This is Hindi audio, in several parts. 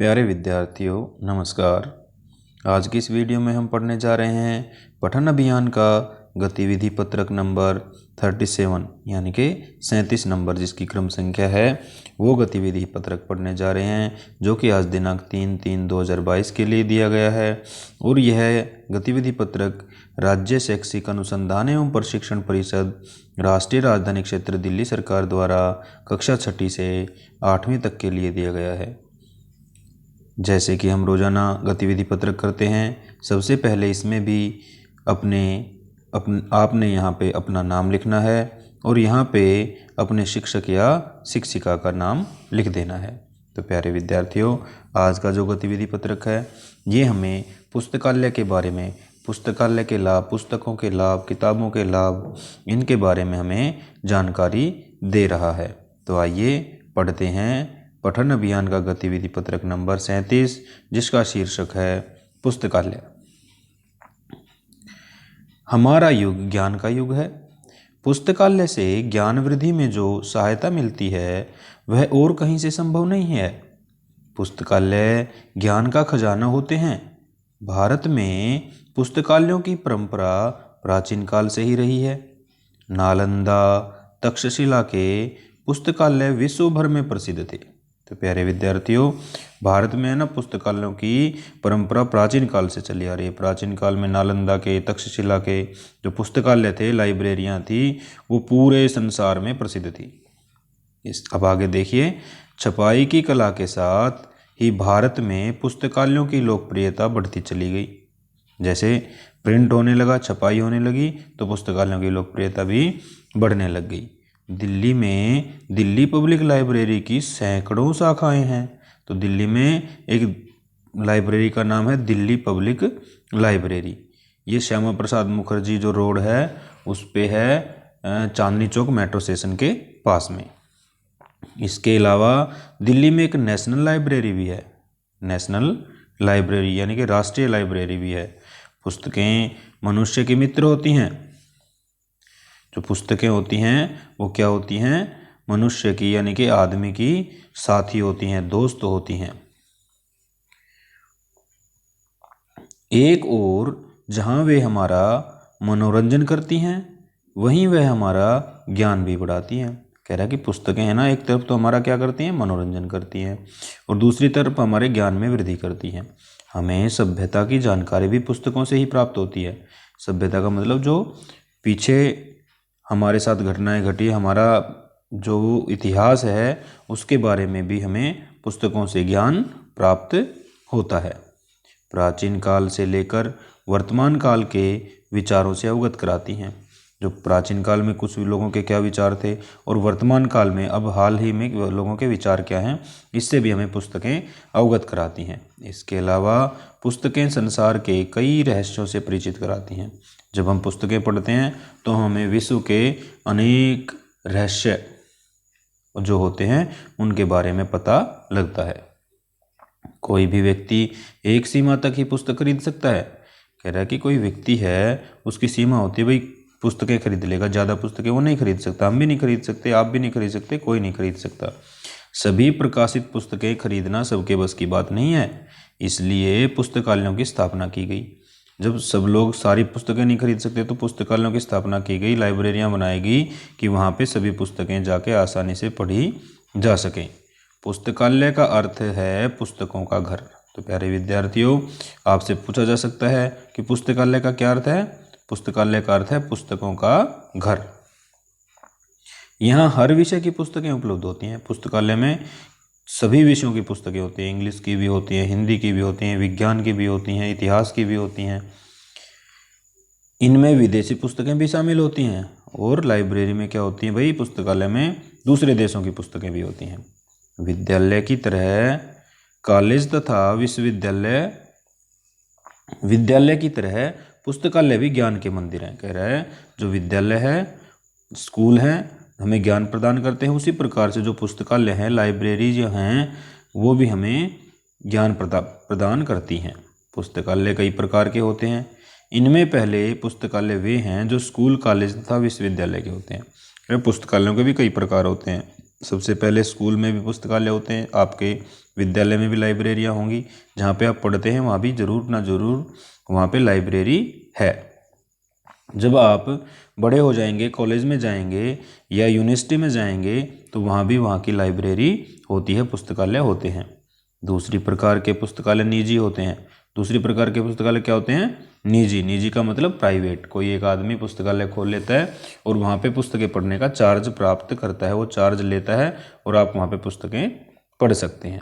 प्यारे विद्यार्थियों नमस्कार। आज की इस वीडियो में हम पढ़ने जा रहे हैं पठन अभियान का गतिविधि पत्रक नंबर 37 यानी कि 37 नंबर जिसकी क्रम संख्या है वो गतिविधि पत्रक पढ़ने जा रहे हैं जो कि आज दिनांक 3/3/2022 के लिए दिया गया है। और यह गतिविधि पत्रक राज्य शैक्षिक अनुसंधान एवं प्रशिक्षण परिषद राष्ट्रीय राजधानी क्षेत्र दिल्ली सरकार द्वारा कक्षा 6 से 8वीं तक के लिए दिया गया है। जैसे कि हम रोज़ाना गतिविधि पत्रक करते हैं, सबसे पहले इसमें भी आपने यहाँ पे अपना नाम लिखना है और यहाँ पे अपने शिक्षक या शिक्षिका का नाम लिख देना है। तो प्यारे विद्यार्थियों, आज का जो गतिविधि पत्रक है ये हमें पुस्तकालय के बारे में, पुस्तकालय के लाभ, पुस्तकों के लाभ, किताबों के लाभ, इनके बारे में हमें जानकारी दे रहा है। तो आइए पढ़ते हैं पठन अभियान का गतिविधि पत्रक नंबर 37 जिसका शीर्षक है पुस्तकालय। हमारा युग ज्ञान का युग है। पुस्तकालय से ज्ञान वृद्धि में जो सहायता मिलती है वह और कहीं से संभव नहीं है। पुस्तकालय ज्ञान का खजाना होते हैं। भारत में पुस्तकालयों की परंपरा प्राचीन काल से ही रही है। नालंदा तक्षशिला के पुस्तकालय विश्व भर में प्रसिद्ध थे। तो प्यारे विद्यार्थियों, भारत में है ना पुस्तकालयों की परंपरा प्राचीन काल से चली आ रही है। प्राचीन काल में नालंदा के, तक्षशिला के जो पुस्तकालय थे, लाइब्रेरियां थी, वो पूरे संसार में प्रसिद्ध थी। अब आगे देखिए, छपाई की कला के साथ ही भारत में पुस्तकालयों की लोकप्रियता बढ़ती चली गई। जैसे प्रिंट होने लगा, छपाई होने लगी, तो पुस्तकालयों की लोकप्रियता भी बढ़ने लग गई। दिल्ली में दिल्ली पब्लिक लाइब्रेरी की सैकड़ों शाखाएं हैं। तो दिल्ली में एक लाइब्रेरी का नाम है दिल्ली पब्लिक लाइब्रेरी। ये श्यामा प्रसाद मुखर्जी जो रोड है उस पे है, चांदनी चौक मेट्रो स्टेशन के पास में। इसके अलावा दिल्ली में एक नेशनल लाइब्रेरी भी है। नेशनल लाइब्रेरी यानी कि राष्ट्रीय लाइब्रेरी भी है। पुस्तकें मनुष्य के मित्र होती हैं। जो पुस्तकें होती हैं वो क्या होती हैं? मनुष्य की यानी कि आदमी की साथी होती हैं, दोस्त होती हैं। एक और जहाँ वे हमारा मनोरंजन करती हैं वहीं वह हमारा ज्ञान भी बढ़ाती हैं। कह रहा है कि पुस्तकें हैं ना, एक तरफ तो हमारा क्या करती हैं? मनोरंजन करती हैं, और दूसरी तरफ हमारे ज्ञान में वृद्धि करती हैं। हमें सभ्यता की जानकारी भी पुस्तकों से ही प्राप्त होती है। सभ्यता का मतलब जो पीछे हमारे साथ घटनाएं घटी, हमारा जो इतिहास है उसके बारे में भी हमें पुस्तकों से ज्ञान प्राप्त होता है। प्राचीन काल से लेकर वर्तमान काल के विचारों से अवगत कराती हैं। जो प्राचीन काल में कुछ लोगों के क्या विचार थे और वर्तमान काल में अब हाल ही में लोगों के विचार क्या हैं, इससे भी हमें पुस्तकें अवगत कराती हैं। इसके अलावा पुस्तकें संसार के कई रहस्यों से परिचित कराती हैं। जब हम पुस्तकें पढ़ते हैं तो हमें विश्व के अनेक रहस्य जो होते हैं उनके बारे में पता लगता है। कोई भी व्यक्ति एक सीमा तक ही पुस्तक खरीद सकता है। कह रहा है कि कोई व्यक्ति है, उसकी सीमा होती है, भाई पुस्तकें खरीद लेगा, ज़्यादा पुस्तकें वो नहीं खरीद सकता। हम भी नहीं खरीद सकते, आप भी नहीं खरीद सकते, कोई नहीं खरीद सकता। सभी प्रकाशित पुस्तकें खरीदना सबके बस की बात नहीं है, इसलिए पुस्तकालयों की स्थापना की गई। जब सब लोग सारी पुस्तकें नहीं खरीद सकते तो पुस्तकालयों की स्थापना की गई, लाइब्रेरियां बनाई गई कि वहाँ पे सभी पुस्तकें जाके आसानी से पढ़ी जा सकें। पुस्तकालय का अर्थ है पुस्तकों का घर। तो प्यारे विद्यार्थियों, आपसे पूछा जा सकता है कि पुस्तकालय का क्या अर्थ है? पुस्तकालय का अर्थ है पुस्तकों का घर। यहाँ हर विषय की पुस्तकें उपलब्ध होती हैं। पुस्तकालय में सभी विषयों की पुस्तकें होती हैं। इंग्लिश की भी होती हैं, हिंदी की भी होती हैं, विज्ञान की भी होती हैं, इतिहास की भी होती हैं। इनमें विदेशी पुस्तकें भी शामिल होती हैं। और लाइब्रेरी में क्या होती हैं भाई? पुस्तकालय में दूसरे देशों की पुस्तकें भी होती हैं। विद्यालय की तरह कॉलेज तथा विद्यालय की तरह पुस्तकालय भी ज्ञान के मंदिर हैं। कह रहा है जो विद्यालय है, स्कूल है, हमें ज्ञान प्रदान करते हैं, उसी प्रकार से जो पुस्तकालय हैं, लाइब्रेरी जो हैं, वो भी हमें ज्ञान प्रदान करती हैं। पुस्तकालय कई प्रकार के होते हैं। इनमें पहले पुस्तकालय वे हैं जो स्कूल, कॉलेज तथा विश्वविद्यालय के होते हैं। पुस्तकालयों के भी कई प्रकार होते हैं। सबसे पहले स्कूल में भी पुस्तकालय होते हैं, आपके विद्यालय में भी लाइब्रेरियाँ होंगी, जहाँ पे आप पढ़ते हैं वहाँ भी ज़रूर ना ज़रूर वहाँ पे लाइब्रेरी है। जब आप बड़े हो जाएंगे, कॉलेज में जाएंगे या यूनिवर्सिटी में जाएंगे, तो वहाँ भी वहाँ की लाइब्रेरी होती है, पुस्तकालय होते हैं। दूसरी प्रकार के पुस्तकालय निजी होते हैं। दूसरी प्रकार के पुस्तकालय क्या होते हैं? निजी। निजी का मतलब प्राइवेट। कोई एक आदमी पुस्तकालय खोल लेता है और वहाँ पे पुस्तकें पढ़ने का चार्ज प्राप्त करता है, वो चार्ज लेता है और आप वहाँ पे पुस्तकें पढ़ सकते हैं।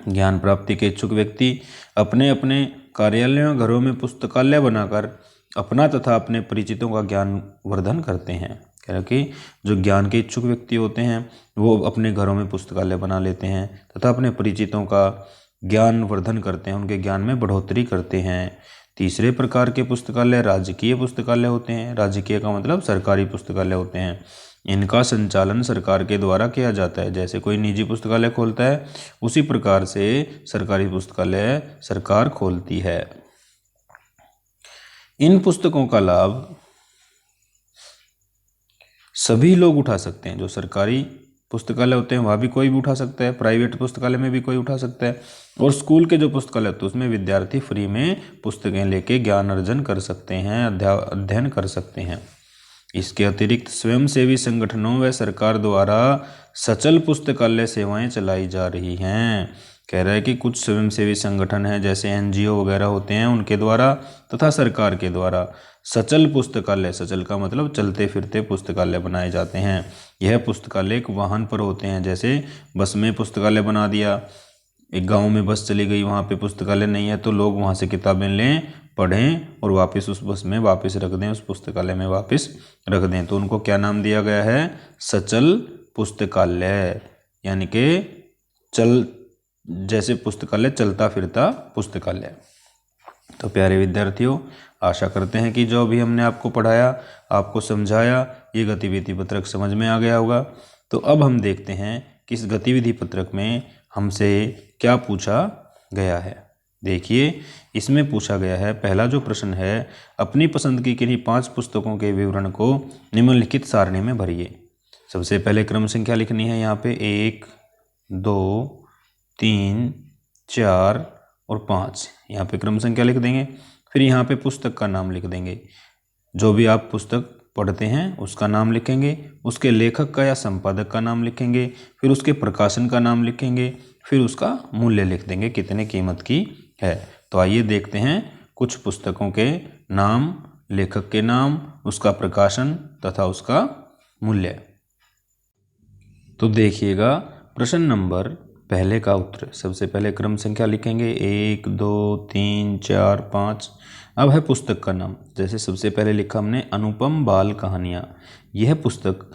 ज्ञान प्राप्ति के इच्छुक व्यक्ति अपने अपने कार्यालयों, घरों में पुस्तकालय बनाकर अपना तथा अपने परिचितों का ज्ञान वर्धन करते हैं। कह रहे कि जो ज्ञान के इच्छुक व्यक्ति होते हैं वो अपने घरों में पुस्तकालय बना लेते हैं तथा अपने परिचितों का ज्ञान वर्धन करते हैं, उनके ज्ञान में बढ़ोतरी करते हैं। तीसरे प्रकार के पुस्तकालय राजकीय पुस्तकालय होते हैं। राजकीय का मतलब सरकारी पुस्तकालय होते हैं। इनका संचालन सरकार के द्वारा किया जाता है। जैसे कोई निजी पुस्तकालय खोलता है, उसी प्रकार से सरकारी पुस्तकालय सरकार खोलती है। इन पुस्तकों का लाभ सभी लोग उठा सकते हैं। जो सरकारी पुस्तकालय होते हैं वहाँ भी कोई भी उठा सकता है, प्राइवेट पुस्तकालय में भी कोई उठा सकता है, और स्कूल के जो पुस्तकालय होते हैं उसमें विद्यार्थी फ्री में पुस्तकें लेके ज्ञान अर्जन कर सकते हैं, अध्ययन कर सकते हैं। इसके अतिरिक्त स्वयंसेवी संगठनों व सरकार द्वारा सचल पुस्तकालय सेवाएं चलाई जा रही हैं। कह रहा है कि कुछ स्वयंसेवी संगठन हैं, जैसे एनजीओ वगैरह होते हैं, उनके द्वारा तथा सरकार के द्वारा सचल पुस्तकालय, सचल का मतलब चलते फिरते पुस्तकालय बनाए जाते हैं। यह पुस्तकालय एक वाहन पर होते हैं। जैसे बस में पुस्तकालय बना दिया, एक गांव में बस चली गई, वहाँ पे पुस्तकालय नहीं है तो लोग वहाँ से किताबें लें, पढ़ें और वापस उस बस में वापस रख दें, उस पुस्तकालय में वापस रख दें। तो उनको क्या नाम दिया गया है? सचल पुस्तकालय। यानी कि जैसे पुस्तकालय चलता फिरता पुस्तकालय। तो प्यारे विद्यार्थियों, आशा करते हैं कि जो भी हमने आपको पढ़ाया, आपको समझाया, ये गतिविधि पत्रक समझ में आ गया होगा। तो अब हम देखते हैं कि इस गतिविधि पत्रक में हमसे क्या पूछा गया है। देखिए, इसमें पूछा गया है, पहला जो प्रश्न है, अपनी पसंद की किन्हीं 5 पुस्तकों के विवरण को निम्नलिखित सारणी में भरिए। सबसे पहले क्रम संख्या लिखनी है। यहाँ पे 1, 2, 3, 4 और 5, यहाँ पे क्रम संख्या लिख देंगे। फिर यहाँ पे पुस्तक का नाम लिख देंगे। जो भी आप पुस्तक पढ़ते हैं उसका नाम लिखेंगे, उसके लेखक का या संपादक का नाम लिखेंगे, फिर उसके प्रकाशन का नाम लिखेंगे, फिर उसका मूल्य लिख देंगे, कितने कीमत की है। तो आइए देखते हैं कुछ पुस्तकों के नाम, लेखक के नाम, उसका प्रकाशन तथा उसका मूल्य। तो देखिएगा, प्रश्न नंबर पहले का उत्तर। सबसे पहले क्रम संख्या लिखेंगे 1, 2, 3, 4, 5। अब है पुस्तक का नाम। जैसे सबसे पहले लिखा हमने अनुपम बाल कहानियाँ। यह पुस्तक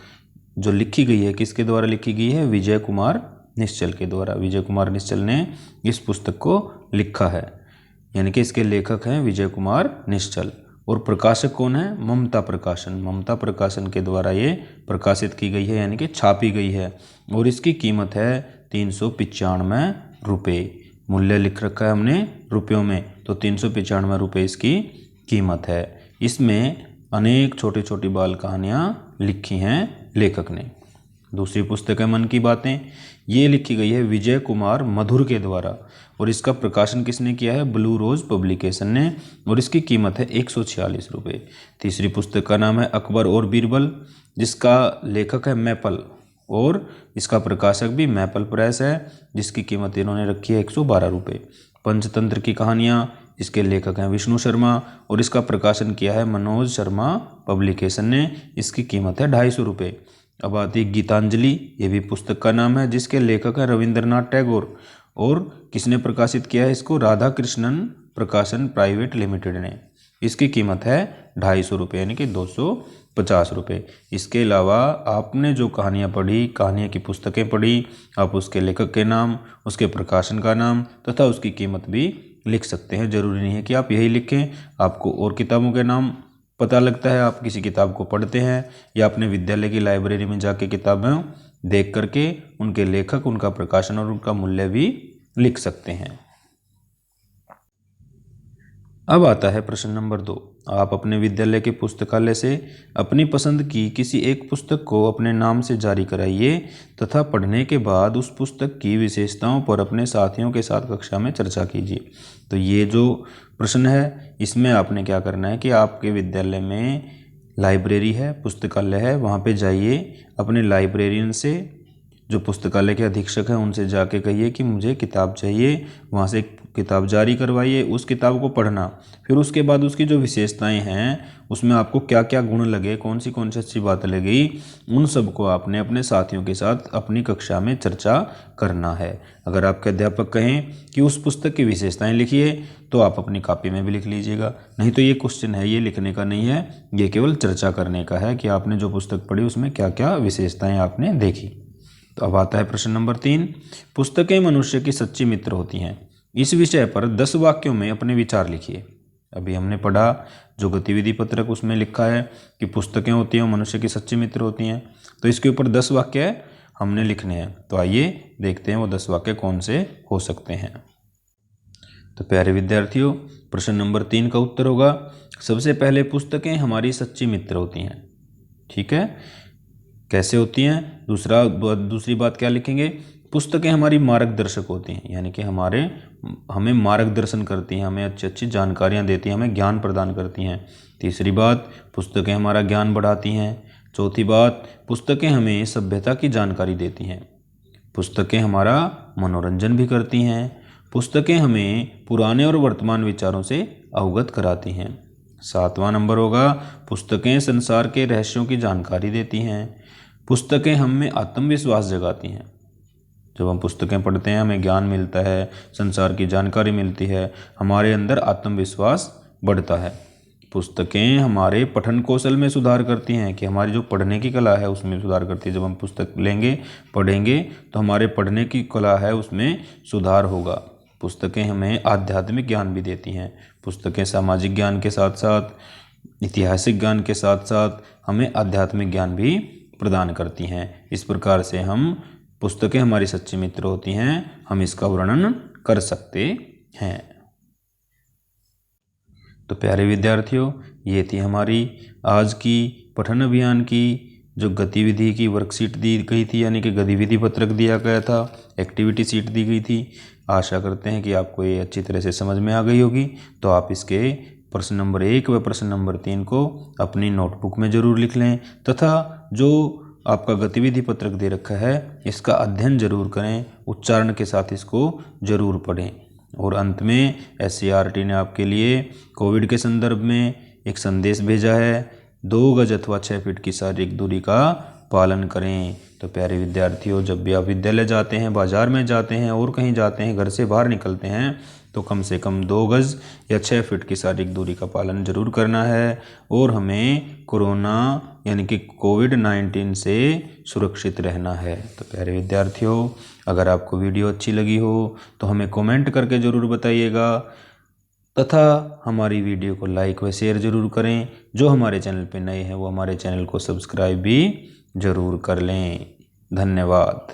जो लिखी गई है, किसके द्वारा लिखी गई है? विजय कुमार निश्चल के द्वारा। विजय कुमार निश्चल ने इस पुस्तक को लिखा है, यानी कि इसके लेखक हैं विजय कुमार निश्चल। और प्रकाशक कौन है? ममता प्रकाशन। ममता प्रकाशन के द्वारा ये प्रकाशित की गई है, यानी कि छापी गई है। और इसकी कीमत है 395 रुपये। मूल्य लिख रखा है हमने रुपयों में, तो 395 रुपये इसकी कीमत है। इसमें अनेक छोटी छोटी बाल कहानियाँ लिखी हैं लेखक ने। दूसरी पुस्तक है मन की बातें। ये लिखी गई है विजय कुमार मधुर के द्वारा, और इसका प्रकाशन किसने किया है? ब्लू रोज पब्लिकेशन ने, और इसकी कीमत है 146 रुपये। तीसरी पुस्तक का नाम है अकबर और बीरबल, जिसका लेखक है मैपल, और इसका प्रकाशक भी मैपल प्रेस है, जिसकी कीमत इन्होंने रखी है 112 रुपये। पंचतंत्र की कहानियाँ, इसके लेखक हैं विष्णु शर्मा, और इसका प्रकाशन किया है मनोज शर्मा पब्लिकेशन ने, इसकी कीमत है 250 रुपये। अब आती है गीतांजलि। ये भी पुस्तक का नाम है, जिसके लेखक है रविंद्रनाथ टैगोर, और किसने प्रकाशित किया है इसको? राधा कृष्णन प्रकाशन प्राइवेट लिमिटेड ने। इसकी कीमत है 250 रुपये, यानी कि 250 रुपये। इसके अलावा आपने जो कहानियाँ पढ़ी, कहानियाँ की पुस्तकें पढ़ी, आप उसके लेखक के नाम, उसके प्रकाशन का नाम तथा उसकी कीमत भी लिख सकते हैं। जरूरी नहीं है कि आप यही लिखें, आपको और किताबों के नाम पता लगता है, आप किसी किताब को पढ़ते हैं या अपने विद्यालय की लाइब्रेरी में जाके किताबें देख करके उनके लेखक, उनका प्रकाशन और उनका मूल्य भी लिख सकते हैं। अब आता है प्रश्न नंबर 2। आप अपने विद्यालय के पुस्तकालय से अपनी पसंद की किसी एक पुस्तक को अपने नाम से जारी कराइए तथा पढ़ने के बाद उस पुस्तक की विशेषताओं पर अपने साथियों के साथ कक्षा में चर्चा कीजिए। तो ये जो प्रश्न है इसमें आपने क्या करना है कि आपके विद्यालय में लाइब्रेरी है, पुस्तकालय है, वहाँ पे जाइए, अपने लाइब्रेरियन से, जो पुस्तकालय के अधीक्षक हैं, उनसे जाके कहिए कि मुझे किताब चाहिए, वहाँ से किताब जारी करवाइए, उस किताब को पढ़ना। फिर उसके बाद उसकी जो विशेषताएं हैं उसमें आपको क्या क्या गुण लगे, कौन सी अच्छी बात लगी, उन सब को आपने अपने साथियों के साथ अपनी कक्षा में चर्चा करना है। अगर आपके अध्यापक कहें कि उस पुस्तक की विशेषताएं लिखिए तो आप अपनी कॉपी में भी लिख लीजिएगा, नहीं तो ये क्वेश्चन है, ये लिखने का नहीं है, ये केवल चर्चा करने का है कि आपने जो पुस्तक पढ़ी उसमें क्या क्या विशेषताएं आपने देखी। तो अब आता है प्रश्न नंबर 3। पुस्तकें मनुष्य की सच्ची मित्र होती हैं। इस विषय पर 10 वाक्यों में अपने विचार लिखिए। अभी हमने पढ़ा जो गतिविधि पत्रक, उसमें लिखा है कि पुस्तकें होती हैं मनुष्य की सच्ची मित्र होती हैं। तो इसके ऊपर 10 वाक्य हमने लिखने हैं। तो आइए देखते हैं वो 10 वाक्य कौन से हो सकते हैं। तो प्यारे विद्यार्थियों, प्रश्न नंबर 3 का उत्तर होगा सबसे पहले पुस्तकें हमारी सच्ची मित्र होती हैं। ठीक है, कैसे होती हैं? दूसरी बात क्या लिखेंगे? पुस्तकें हमारी मार्गदर्शक होती हैं, यानी कि हमें मार्गदर्शन करती हैं, हमें अच्छी अच्छी जानकारियाँ देती हैं, हमें ज्ञान प्रदान करती हैं। तीसरी बात, पुस्तकें हमारा ज्ञान बढ़ाती हैं। चौथी बात, पुस्तकें हमें सभ्यता की जानकारी देती हैं। पुस्तकें हमारा मनोरंजन भी करती हैं। पुस्तकें हमें पुराने और वर्तमान विचारों से अवगत कराती हैं। 7वां नंबर होगा पुस्तकें संसार के रहस्यों की जानकारी देती हैं। पुस्तकें हम में आत्मविश्वास जगाती हैं। जब हम पुस्तकें पढ़ते हैं हमें ज्ञान मिलता है, संसार की जानकारी मिलती है, हमारे अंदर आत्मविश्वास बढ़ता है। पुस्तकें हमारे पठन कौशल में सुधार करती हैं, कि हमारी जो पढ़ने की कला है उसमें सुधार करती है। जब हम पुस्तक लेंगे, पढ़ेंगे तो हमारे पढ़ने की कला है उसमें सुधार होगा। पुस्तकें हमें आध्यात्मिक ज्ञान भी देती हैं। पुस्तकें सामाजिक ज्ञान के साथ साथ, ऐतिहासिक ज्ञान के साथ साथ हमें आध्यात्मिक ज्ञान भी प्रदान करती हैं। इस प्रकार से पुस्तकें हमारी सच्ची मित्र होती हैं, हम इसका वर्णन कर सकते हैं। तो प्यारे विद्यार्थियों, ये थी हमारी आज की पठन अभियान की जो गतिविधि की वर्कशीट दी गई थी, यानी कि गतिविधि पत्रक दिया गया था, एक्टिविटी शीट दी गई थी। आशा करते हैं कि आपको ये अच्छी तरह से समझ में आ गई होगी। तो आप इसके प्रश्न नंबर 1 व प्रश्न नंबर 3 को अपनी नोटबुक में ज़रूर लिख लें, तथा जो आपका गतिविधि पत्रक दे रखा है इसका अध्ययन जरूर करें, उच्चारण के साथ इसको जरूर पढ़ें। और अंत में SCERT ने आपके लिए कोविड के संदर्भ में एक संदेश भेजा है, 2 गज अथवा 6 फीट की शारीरिक दूरी का पालन करें। तो प्यारे विद्यार्थियों, जब भी आप विद्यालय जाते हैं, बाजार में जाते हैं और कहीं जाते हैं, घर से बाहर निकलते हैं, तो कम से कम 2 गज या 6 फीट की शारीरिक दूरी का पालन जरूर करना है। और हमें कोरोना यानी कि कोविड-19 से सुरक्षित रहना है। तो प्यारे विद्यार्थियों, अगर आपको वीडियो अच्छी लगी हो तो हमें कमेंट करके ज़रूर बताइएगा, तथा हमारी वीडियो को लाइक व शेयर ज़रूर करें। जो हमारे चैनल पर नए हैं वो हमारे चैनल को सब्सक्राइब भी ज़रूर कर लें। धन्यवाद।